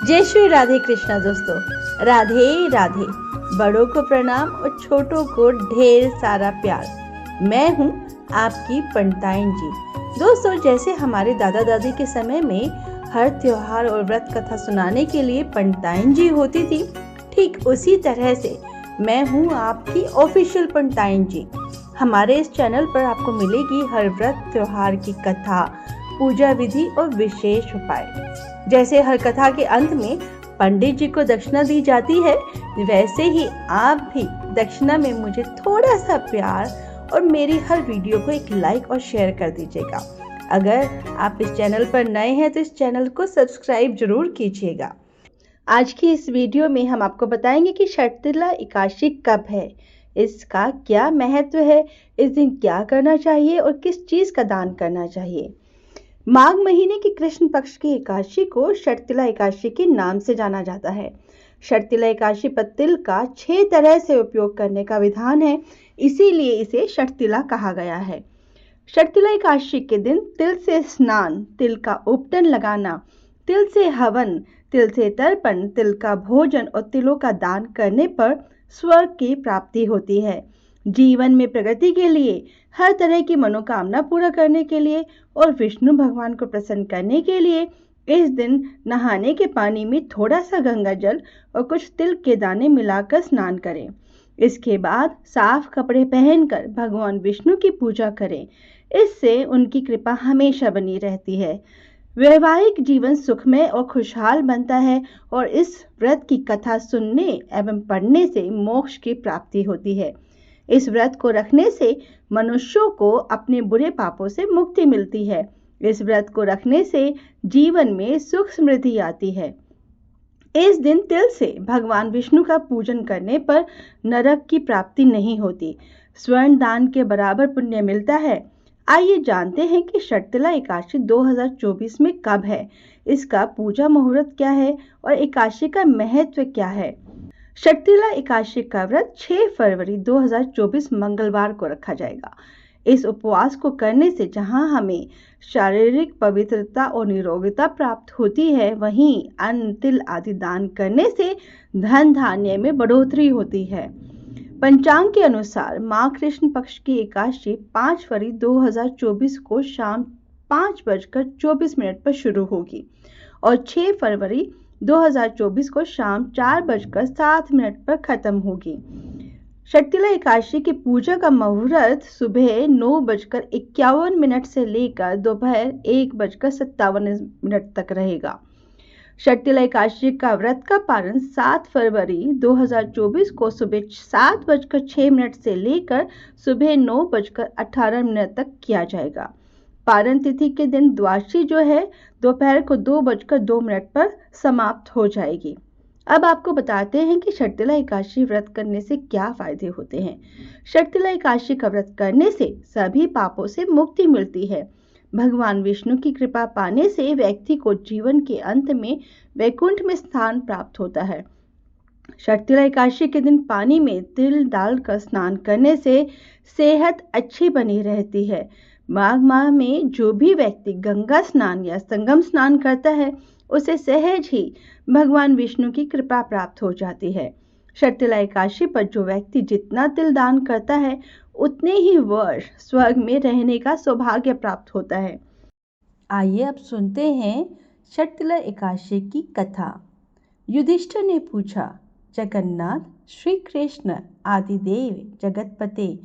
जय श्री राधे कृष्णा दोस्तों, राधे राधे। बड़ों को प्रणाम और छोटों को ढेर सारा प्यार। मैं हूँ आपकी पंडिताइन जी। दोस्तों, जैसे हमारे दादा दादी के समय में हर त्योहार और व्रत कथा सुनाने के लिए पंडिताइन जी होती थी, ठीक उसी तरह से मैं हूँ आपकी ऑफिशियल पंडिताइन जी। हमारे इस चैनल पर आपको मिलेगी हर व्रत त्योहार की कथा, पूजा विधि और विशेष उपाय। जैसे हर कथा के अंत में पंडित जी को दक्षिणा दी जाती है, वैसे ही आप भी दक्षिणा में मुझे थोड़ा सा प्यार और मेरी हर वीडियो को एक लाइक और शेयर कर दीजिएगा। अगर आप इस चैनल पर नए हैं तो इस चैनल को सब्सक्राइब जरूर कीजिएगा। आज की इस वीडियो में हम आपको बताएंगे कि षटतिला एकादशी कब है, इसका क्या महत्व है, इस दिन क्या करना चाहिए और किस चीज का दान करना चाहिए। माघ महीने की कृष्ण पक्ष की एकादशी को षटतिला एकादशी के नाम से जाना जाता है। षटतिला एकादशी पर तिल का 6 तरह से उपयोग करने का विधान है, इसीलिए इसे षटतिला कहा गया है। षटतिला एकादशी के दिन तिल से स्नान, तिल का उपटन लगाना, तिल से हवन, तिल से तर्पण, तिल का भोजन और तिलों का दान करने पर स्वर्ग की प्राप्ति होती है। जीवन में प्रगति के लिए, हर तरह की मनोकामना पूरा करने के लिए और विष्णु भगवान को प्रसन्न करने के लिए इस दिन नहाने के पानी में थोड़ा सा गंगा जल और कुछ तिल के दाने मिलाकर स्नान करें। इसके बाद साफ कपड़े पहनकर भगवान विष्णु की पूजा करें। इससे उनकी कृपा हमेशा बनी रहती है। वैवाहिक जीवन सुखमय और खुशहाल बनता है और इस व्रत की कथा सुनने एवं पढ़ने से मोक्ष की प्राप्ति होती है। इस व्रत को रखने से मनुष्यों को अपने बुरे पापों से मुक्ति मिलती है। इस व्रत को रखने से जीवन में सुख समृद्धि आती है। इस दिन तिल से भगवान विष्णु का पूजन करने पर नरक की प्राप्ति नहीं होती, स्वर्ण दान के बराबर पुण्य मिलता है। आइए जानते हैं कि षटतिला एकादशी 2024 में कब है, इसका पूजा मुहूर्त क्या है और एकादशी का महत्व क्या है। षटतिला एकादशी का व्रत 6 फरवरी 2024 मंगलवार को रखा जाएगा। इस उपवास को करने से जहां हमें शारीरिक पवित्रता और निरोगिता प्राप्त होती है, वहीं अन्न, तिल आदि दान करने से धन धान्य में बढ़ोतरी होती है। पंचांग के अनुसार माघ कृष्ण पक्ष की एकादशी 5 फरवरी 2024 को शाम 5:24 पर शुरू होगी और 6 फरवरी 2024 को शाम 4:07 पर खत्म होगी। षटतिला एकादशी की पूजा का मुहूर्त सुबह 9:51 से लेकर दोपहर 1:57 तक रहेगा। षटतिला एकादशी का व्रत का पारण 7 फरवरी 2024 को सुबह 7:06 से लेकर सुबह 9:18 तक किया जाएगा। पारण तिथि के दिन द्वादशी जो है दोपहर को 2:02 पर समाप्त हो जाएगी। अब आपको बताते हैं कि षटतिला एकादशी व्रत करने से क्या फायदे होते हैं। षटतिला एकादशी का व्रत करने से सभी पापों से मुक्ति मिलती है। भगवान विष्णु की कृपा पाने से व्यक्ति को जीवन के अंत में वैकुंठ में स्थान प्राप्त होता है। षटतिला एकादशी के दिन पानी में तिल डालकर स्नान करने से सेहत अच्छी बनी रहती है। माघ माह में जो भी व्यक्ति गंगा स्नान या संगम स्नान करता है, उसे सहज ही भगवान विष्णु की कृपा प्राप्त हो जाती है। षटतिला एकादशी पर जो व्यक्ति जितना तिल दान करता है, उतने ही वर्ष स्वर्ग में रहने का सौभाग्य प्राप्त होता है। आइए अब सुनते हैं षटतिला एकादशी की कथा। युधिष्ठिर ने पूछा, जगन्नाथ, श्री कृष्ण आदिदेव जगतपते,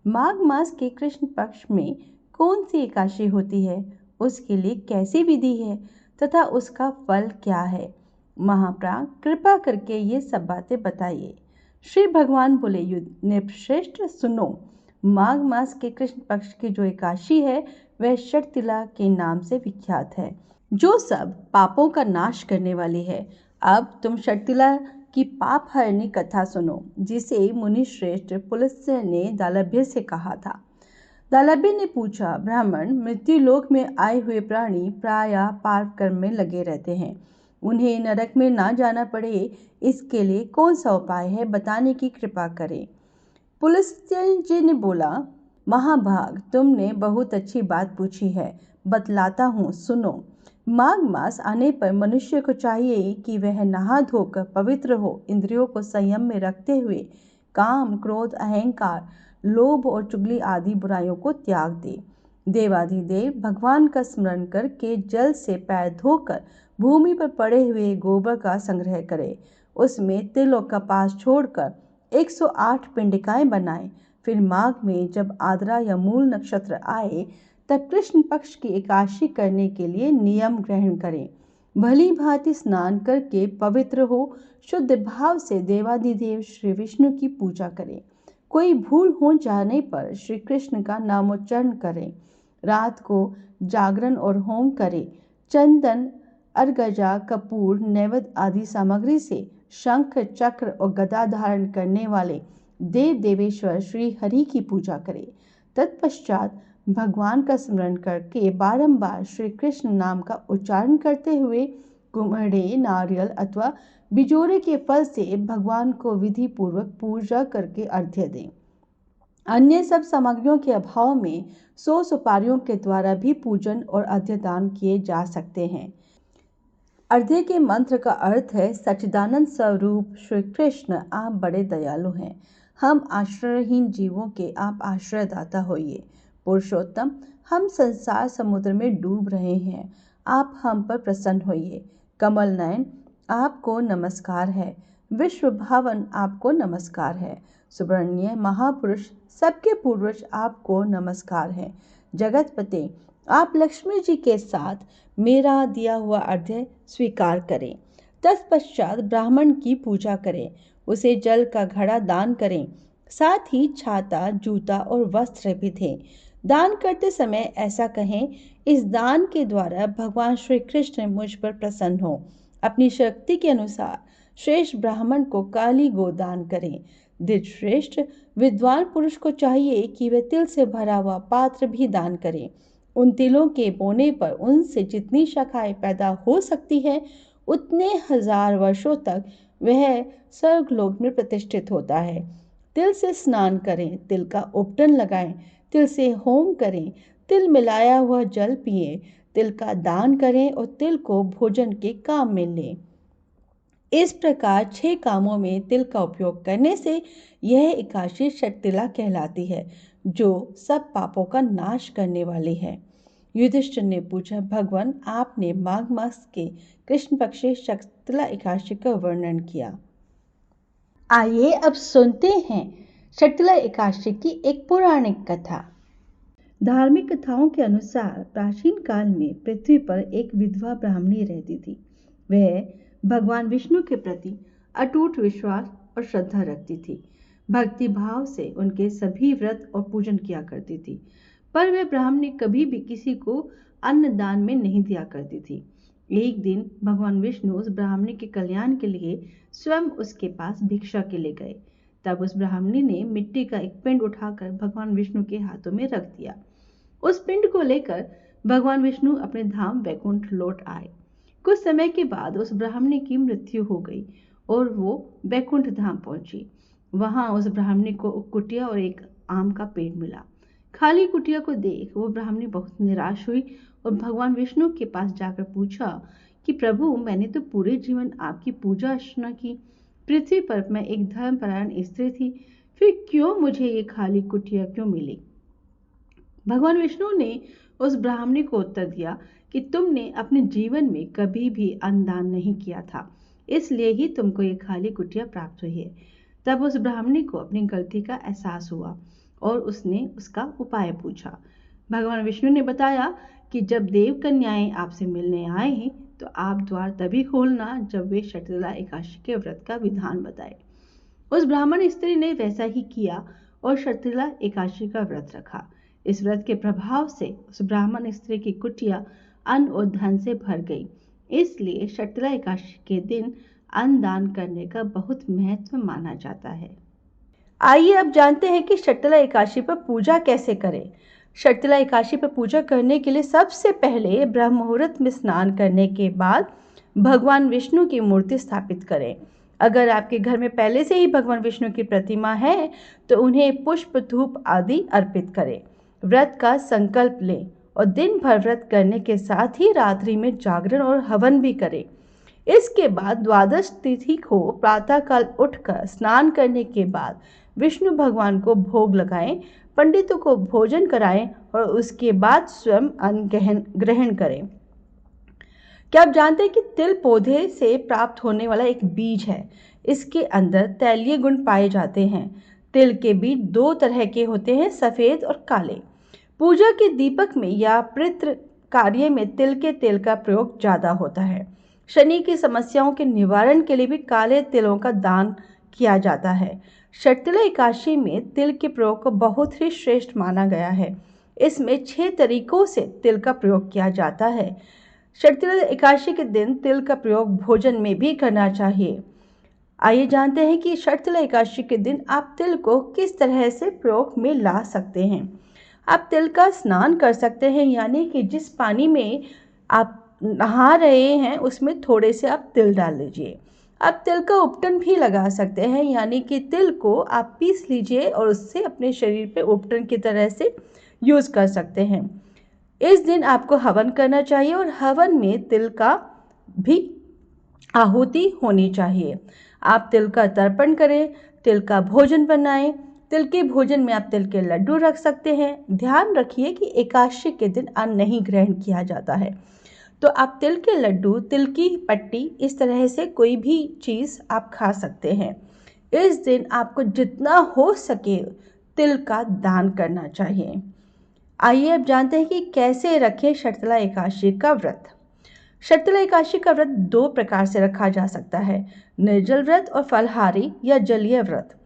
माघ मास के कृष्ण पक्ष में कौन सी एकादशी होती है, उसके लिए कैसी विधि है तथा उसका फल क्या है। महाप्राण, कृपा करके ये सब बातें बताइए। श्री भगवान बोले, नृपश्रेष्ठ सुनो, माघ मास के कृष्ण पक्ष की जो एकादशी है वह षटतिला के नाम से विख्यात है, जो सब पापों का नाश करने वाली है। अब तुम षटतिला की पाप हरणी कथा सुनो, जिसे मुनि श्रेष्ठ पुलस्त्य ने दालभ्य से कहा था। दालभ्य ने पूछा, ब्राह्मण, मृत्युलोक में आए हुए प्राणी प्रायः पाप कर्म में लगे रहते हैं, उन्हें नरक में ना जाना पड़े, इसके लिए कौन सा उपाय है, बताने की कृपा करें। पुलस्त्य जी ने बोला, महाभाग, तुमने बहुत अच्छी बात पूछी है, बतलाता हूँ, सुनो। माघ मास आने पर मनुष्य को चाहिए कि वह नहा धोकर पवित्र हो, इंद्रियों को संयम में रखते हुए काम, क्रोध, अहंकार, लोभ और चुगली आदि बुराइयों को त्याग दे। देवाधिदेव भगवान का स्मरण करके जल से पैर धोकर भूमि पर पड़े हुए गोबर का संग्रह करे। उसमें तिल और कपास छोड़कर 108 पिंडिकाएं बनाएं। फिर माघ में जब आद्रा या मूल नक्षत्र आए तब कृष्ण पक्ष की एकादशी करने के लिए नियम ग्रहण करें। भली भांति स्नान करके पवित्र हो शुद्ध भाव से देवाधिदेव श्री विष्णु की पूजा करें। कोई भूल हो जाने पर श्री कृष्ण का नामोच्चारण करें। रात को जागरण और होम करें। चंदन, अर्गजा, कपूर, नैवेद्य आदि सामग्री से शंख, चक्र और गदा धारण करने वाले देव देवेश्वर श्री हरि की पूजा करें। तत्पश्चात भगवान का स्मरण करके बारंबार श्री कृष्ण नाम का उच्चारण करते हुए कुम्हड़े, नारियल अथवा बिजोरे के फल से भगवान को विधि पूर्वक पूजा करके अर्घ्य दें। अन्य सब सामग्रियों के अभाव में 100 सुपारियों के द्वारा भी पूजन और अर्घ्य दान किए जा सकते हैं। अर्घ्य के मंत्र का अर्थ है, सच्चिदानंद स्वरूप श्री कृष्ण, आप बड़े दयालु हैं। हम आश्रयहीन जीवों के आप आश्रयदाता होइए। पुरुषोत्तम, हम संसार समुद्र में डूब रहे हैं, आप हम पर प्रसन्न होइए। कमल नयन, आपको नमस्कार है। विश्व भावन, आपको नमस्कार है। सुब्रह्मण्य महापुरुष, सबके पूर्वज, आपको नमस्कार है। जगतपते, आप लक्ष्मी जी के साथ मेरा दिया हुआ अर्घ्य स्वीकार करें। तत्पश्चात ब्राह्मण की पूजा करें, उसे जल का घड़ा दान करें, साथ ही छाता, जूता और वस्त्र भी दें। दान करते समय ऐसा कहें, इस दान के द्वारा भगवान श्री कृष्ण मुझ पर प्रसन्न हो। अपनी शक्ति के अनुसार श्रेष्ठ ब्राह्मण को काली गो दान करें। द्विजश्रेष्ठ विद्वान पुरुष को चाहिए कि वे तिल से भरा हुआ पात्र भी दान करें। उन तिलों के बोने पर उनसे जितनी शाखाएं पैदा हो सकती है उतने 1000 वर्षों तक वह स्वर्गलोक में प्रतिष्ठित होता है। तिल से स्नान करें, तिल का उपटन लगाएं, तिल से होम करें, तिल मिलाया हुआ जल पिएं, तिल का दान करें और तिल को भोजन के काम में लें। इस प्रकार 6 कामों में तिल का उपयोग करने से यह एकादशी षटतिला कहलाती है, जो सब पापों का नाश करने वाली है। युधिष्ठिर ने पूछा, भगवान, आपने माघ मास के कृष्ण पक्ष षटतिला एकादशी का वर्णन किया। आइए अब सुनते हैं षटतिला एकादशी की एक पौराणिक कथा। धार्मिक कथाओं के अनुसार प्राचीन काल में पृथ्वी पर एक विधवा ब्राह्मणी रहती थी। वह भगवान विष्णु के प्रति अटूट विश्वास और श्रद्धा रखती थी। भक्ति भाव से उनके सभी व्रत और पूजन किया करती थी, पर वह ब्राह्मणी कभी भी किसी को अन्न दान में नहीं दिया करती थी। एक दिन भगवान विष्णु उस ब्राह्मणी के कल्याण के लिए स्वयं उसके पास भिक्षा के लिए गए। तब उस ब्राह्मणी ने मिट्टी का एक पिंड उठाकर भगवान विष्णु के हाथों में रख दिया। उस पिंड को लेकर भगवान विष्णु अपने धाम वैकुंठ लौट आए। कुछ समय के बाद उस ब्राह्मणी की मृत्यु हो गई और वो वैकुंठ धाम पहुंची। वहां उस ब्राह्मणी को कुटिया और एक आम का पेड़ मिला। खाली कुटिया को देख वो ब्राह्मणी बहुत निराश हुई और भगवान विष्णु के पास जाकर पूछा कि प्रभु, मैंने तो पूरे जीवन आपकी पूजा अर्चना की। पृथ्वी पर मैं एक धर्मपरायण स्त्री थी, फिर क्यों मुझे ये खाली कुटिया क्यों मिली? भगवान विष्णु ने उस ब्राह्मणी को उत्तर दिया कि तुमने अपने जीवन में कभी भी अन्नदान नहीं किया था, इसलिए ही तुमको ये खाली कुटिया प्राप्त हुई है। तब उस ब्राह्मणी को अपनी गलती का एहसास हुआ और उसने उसका उपाय पूछा। भगवान विष्णु ने बताया कि जब देव कन्याएं आपसे मिलने आए हैं तो आप द्वार तभी खोलना जब वे षटतिला एकादशी के व्रत का विधान बताए। उस ब्राह्मण स्त्री ने वैसा ही किया और षटतिला एकादशी का व्रत रखा। इस व्रत के प्रभाव से उस ब्राह्मण स्त्री की कुटिया अन्न और धन से भर गई। इसलिए षटतिला एकादशी के दिन अन्न दान करने का बहुत महत्व माना जाता है। आइए अब जानते हैं कि षटतिला एकादशी पर पूजा कैसे करें। षटतिला एकादशी पर पूजा करने के लिए सबसे पहले ब्रह्म मुहूर्त में स्नान करने के बाद भगवान विष्णु की मूर्ति स्थापित करें। अगर आपके घर में पहले से ही भगवान विष्णु की प्रतिमा है तो उन्हें पुष्प, धूप आदि अर्पित करें। व्रत का संकल्प लें और दिन भर व्रत करने के साथ ही रात्रि में जागरण और हवन भी करें। इसके बाद द्वादश तिथि को प्रातःकाल उठकर स्नान करने के बाद विष्णु भगवान को भोग लगाएं, पंडितों को भोजन कराएं और उसके बाद स्वयं अन्न ग्रहण करें। क्या आप जानते हैं कि तिल पौधे से प्राप्त होने वाला एक बीज है। इसके अंदर तैलीय गुण पाए जाते हैं। तिल के बीज दो तरह के होते हैं, सफ़ेद और काले। पूजा के दीपक में या पितृ कार्य में तिल के तेल का प्रयोग ज़्यादा होता है। शनि की समस्याओं के निवारण के लिए भी काले तिलों का दान किया जाता है। शर्तिला एकादशी में तिल के प्रयोग को बहुत ही श्रेष्ठ माना गया है। इसमें 6 तरीकों से तिल का प्रयोग किया जाता है। शर्तिला एकादशी के दिन तिल का प्रयोग भोजन में भी करना चाहिए। आइए जानते हैं कि शर्तिला एकादशी के दिन आप तिल को किस तरह से प्रयोग में ला सकते हैं। आप तिल का स्नान कर सकते हैं, यानी कि जिस पानी में आप नहा रहे हैं उसमें थोड़े से आप तिल डाल लीजिए। आप तिल का उपटन भी लगा सकते हैं, यानी कि तिल को आप पीस लीजिए और उससे अपने शरीर पे उपटन की तरह से यूज़ कर सकते हैं। इस दिन आपको हवन करना चाहिए और हवन में तिल का भी आहुति होनी चाहिए। आप तिल का तर्पण करें, तिल का भोजन बनाएं। तिल के भोजन में आप तिल के लड्डू रख सकते हैं। ध्यान रखिए कि एकादशी के दिन अन्न नहीं ग्रहण किया जाता है, तो आप तिल के लड्डू, तिल की पट्टी, इस तरह से कोई भी चीज़ आप खा सकते हैं। इस दिन आपको जितना हो सके तिल का दान करना चाहिए। आइए अब जानते हैं कि कैसे रखें शर्तिला एकादशी का व्रत। शर्तिला एकादशी का व्रत 2 प्रकार से रखा जा सकता है, निर्जल व्रत और फलाहारी या जलीय व्रत।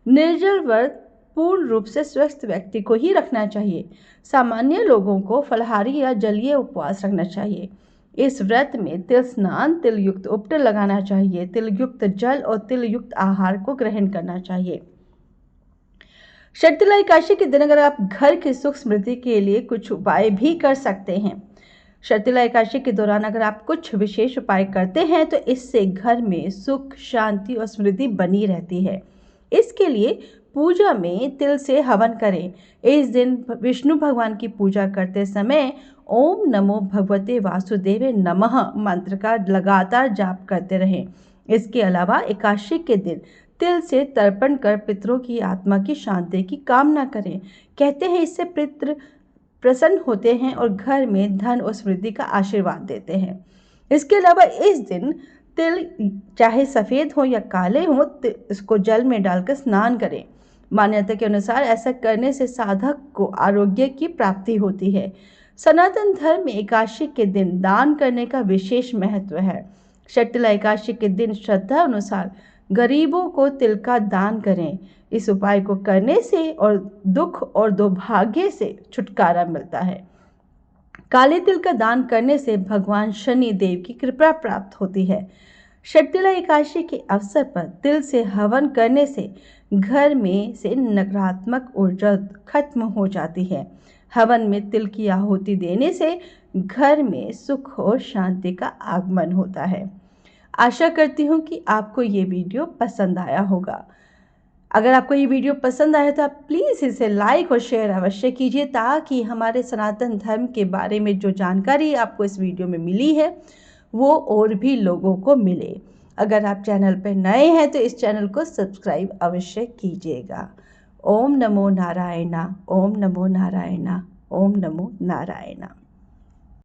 निर्जल व्रत पूर्ण रूप से स्वस्थ व्यक्ति को ही रखना चाहिए। सामान्य लोगों को फलाहारी या जलीय उपवास रखना चाहिए। इस व्रत में तिल स्नान, तिल युक्त उपटन लगाना चाहिए, तिल युक्त जल और तिल युक्त आहार को ग्रहण करना चाहिए। शर्तिला एकादशी के दिन अगर आप घर की सुख समृद्धि के लिए कुछ उपाय भी कर सकते हैं। शर्तिला एकादशी के दौरान अगर आप कुछ विशेष उपाय करते हैं तो इससे घर में सुख, शांति और समृद्धि बनी रहती है। इसके लिए पूजा में तिल से हवन करें। इस दिन विष्णु भगवान की पूजा करते समय ओम नमो भगवते वासुदेवे नमः मंत्र का लगातार जाप करते रहें। इसके अलावा एकादशी के दिन तिल से तर्पण कर पितरों की आत्मा की शांति की कामना करें। कहते हैं इससे पितृ प्रसन्न होते हैं और घर में धन और समृद्धि का आशीर्वाद देते हैं। इसके अलावा इस दिन तिल चाहे सफ़ेद हो या काले हो, इसको जल में डालकर स्नान करें। मान्यता के अनुसार ऐसा करने से साधक को आरोग्य की प्राप्ति होती है। सनातन धर्म में एकादशी के दिन दान करने का विशेष महत्व है। शर्तिला एकादशी के दिन श्रद्धा अनुसार गरीबों को तिल का दान करें। इस उपाय को करने से और दुख और दुर्भाग्य से छुटकारा मिलता है। काले तिल का दान करने से भगवान शनि देव की कृपा प्राप्त होती है। शर्तिला एकादशी के अवसर पर तिल से हवन करने से घर में से नकारात्मक ऊर्जा खत्म हो जाती है। हवन में तिल की आहुति देने से घर में सुख और शांति का आगमन होता है। आशा करती हूँ कि आपको ये वीडियो पसंद आया होगा। अगर आपको ये वीडियो पसंद आया तो आप प्लीज़ इसे लाइक और शेयर अवश्य कीजिए, ताकि हमारे सनातन धर्म के बारे में जो जानकारी आपको इस वीडियो में मिली है वो और भी लोगों को मिले। अगर आप चैनल पर नए हैं तो इस चैनल को सब्सक्राइब अवश्य कीजिएगा। ओम नमो नारायणा, ओम नमो नारायणा, ओम नमो नारायणा।